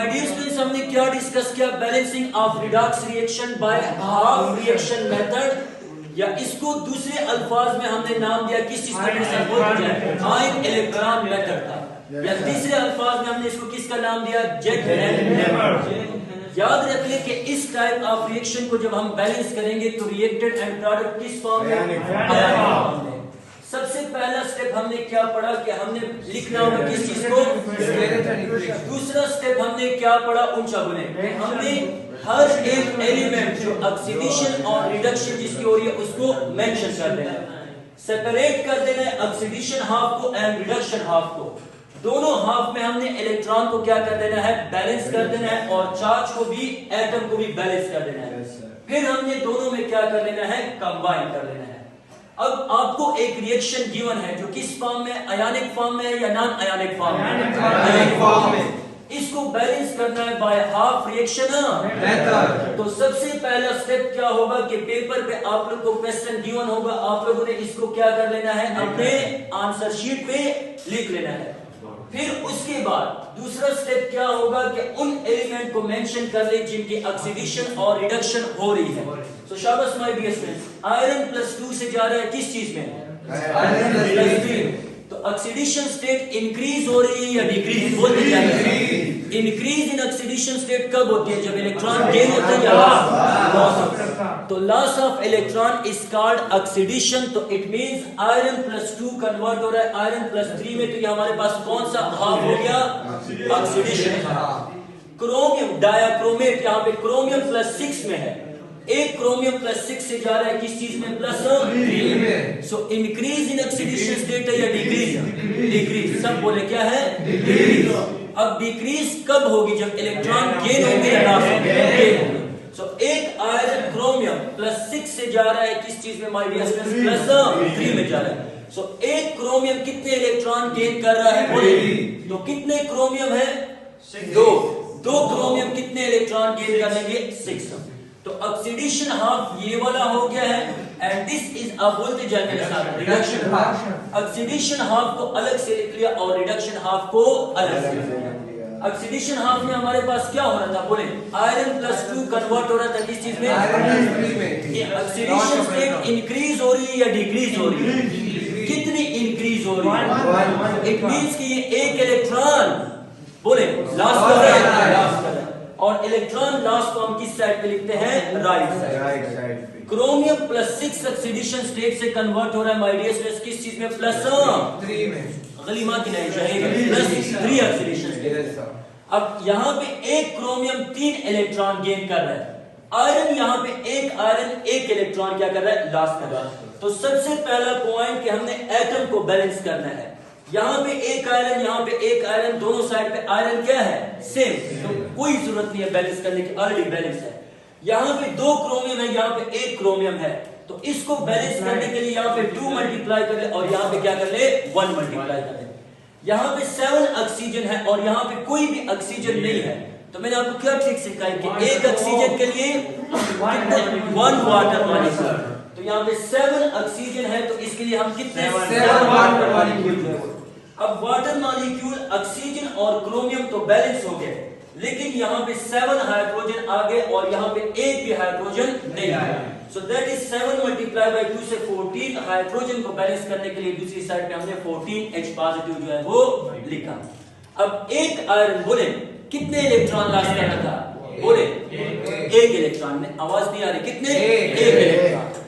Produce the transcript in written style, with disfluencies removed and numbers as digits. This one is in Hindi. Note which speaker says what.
Speaker 1: माय डियर स्टूडेंट्स, हमने क्या डिस्कस किया? Balancing of redox reaction by half reaction method, या इसको दूसरे अल्फाज में हमने नाम दिया किस चीज का? आयन इलेक्ट्रॉन मेथड था। या तीसरे अल्फाज में हमने इसको किसका नाम दिया? Jet and never. याद रख ले कि इस टाइप ऑफ रिएक्शन को जब हम बैलेंस करेंगे तो रिएक्टेड एंड प्रोडक्ट किस फॉर्म में? सबसे पहला स्टेप हमने क्या पढ़ा कि हमने लिखना होगा किस चीज को? दूसरा स्टेप हमने क्या पढ़ा? ऊंचा बुने। हमने हर एक एलिमेंट जो ऑक्सीडेशन और रिडक्शन जिसकी हो रही है उसको मेंशन कर देना है, सेपरेट कर देना है ऑक्सीडेशन हाफ को एंड रिडक्शन हाफ को। दोनों हाफ में हमने इलेक्ट्रॉन को क्या कर देना है? बैलेंस कर देना है, और चार्ज को भी, एटम को भी बैलेंस कर देना है। फिर हमने दोनों में क्या कर लेना है? कंबाइन कर लेना है। अब आपको एक रिएक्शन गिवन है जो किस फॉर्म में? आयनिक फॉर्म में या नॉन आयनिक फॉर्म में? आयनिक फॉर्म में। इसको बैलेंस करना है बाय हाफ रिएक्शन मेथड। तो सबसे पहला स्टेप क्या होगा कि पेपर पे आप लोग को क्वेश्चन गिवन होगा, आप लोगों ने इसको क्या कर लेना है? अपने आंसर शीट पे लिख लेना है। फिर उसके बाद दूसरा स्टेप क्या होगा कि उन एलिमेंट को मेंशन कर ले जिनकी ऑक्सीडेशन और रिडक्शन हो रही है। सो शाबाश माय डियर स्टूडेंट्स, आयरन +2 से जा रहा है किस चीज में? आयरन +3। तो ऑक्सीडेशन स्टेट इंक्रीज हो रही है या डिक्रीज? बोलते क्या है? इंक्रीज इन ऑक्सीडेशन स्टेट कब होती है? जब इलेक्ट्रॉन गेन होता है या लॉस? तो loss of electron is called oxidation. तो इट मींस आयरन +2 कन्वर्ट हो रहा है आयरन +3 में। तो ये हमारे पास कौन सा हाफ हो गया? ऑक्सीडेशन। क्रोमियम डायाक्रोमेट, यहाँ पे क्रोमियम +6 में है, एक क्रोमियम +6 से जा रहा है किस चीज में? +3 में। So increase in oxidation state है या डिक्रीज? डिक्रीज। सब बोले क्या है? डिक्रीज। अब डिक्रीज कब होगी? जब इलेक्ट्रॉन गेन होंगे या लॉस होंगे? सो एक आयरन क्रोमियम +6 से जा रहा है किस चीज में माय डियर स्टूडेंट्स? +3 में जा रहा है। सो एक क्रोमियम कितने इलेक्ट्रॉन गेन कर रहा है? बोले तो कितने क्रोमियम है? 2 क्रोमियम कितने इलेक्ट्रॉन गेन कर लेंगे? 6। तो ऑक्सीडेशन हाफ ये वाला हो गया है, एंड दिस इज अब बोलते जाए मेरे साथ रिडक्शन हाफ। ऑक्सीडेशन हाफ को अलग से लिख लिया और रिडक्शन हाफ को अलग से लिख लिया। ऑक्सीडेशन हाफ में हमारे पास क्या हो रहा था? बोले आयरन +2 कन्वर्ट हो रहा था किस चीज में? ऑक्सीडेशन स्टेट इंक्रीज हो रही है या डिक्रीज हो रही है? कितनी इंक्रीज हो रही है? इट मींस कि ये एक इलेक्ट्रॉन बोले लॉस कर रहा है, और इलेक्ट्रॉन लॉस को हम किस साइड पे लिखते हैं? Right side. Chromium +6 oxidation state से कन्वर्ट हो रहा है माय डियर स्टूडेंट्स किस चीज में? +3 में। गलीमा की नहीं जाएगा, +3 ऑक्सीडेशन स्टेट। अब यहाँ पे एक क्रोमियम 3 इलेक्ट्रॉन गेन कर रहा है, आयरन यहाँ पे एक आयरन 1 इलेक्ट्रॉन क्या कर रहा है? लॉस कर रहा है। तो सबसे पहला पॉइंट कि हमने एटम को बैलेंस करना है। यहाँ पे एक आयरन, यहाँ पे एक आयरन, दोनों साइड पे आयरन क्या है? सेम। तो कोई जरूरत नहीं है बैलेंस करने की, ऑलरेडी बैलेंस है। यहाँ पे 2 क्रोमियम है, यहाँ पे 1 क्रोमियम है, तो इसको बैलेंस करने के लिए यहाँ पे 2 मल्टीप्लाई कर ले और यहाँ पे क्या कर ले? 1 मल्टीप्लाई कर ले। यहाँ पे 7 ऑक्सीजन है और यहाँ पे कोई भी ऑक्सीजन नहीं है। तो मैंने आपको क्या ट्रिक सिखाई कि एक ऑक्सीजन के लिए 1 वाटर मॉलिक्यूल। तो यहाँ पे 7 ऑक्सीजन है, तो इसके लिए हम कितने? 7 वाटर मॉलिक्यूल। अब वाटर मॉलिक्यूल, ऑक्सीजन और क्रोमियम तो बैलेंस हो गए, लेकिन यहाँ पे 7 हाइड्रोजन आ गए और यहाँ पे एक भी हाइड्रोजन नहीं आया। So that is 7 multiply by 2 से 14। हाइड्रोजन को बैलेंस करने के लिए दूसरी साइड पे हमने 14H पॉजिटिव जो है वो लिखा। अब एक आयरन बोले कितने इलेक्ट्रॉन लॉस कर रहा था? बोले 1 इलेक्ट्रॉन में। आवाज नहीं आ रही, कितने? 1 इलेक्ट्रॉन।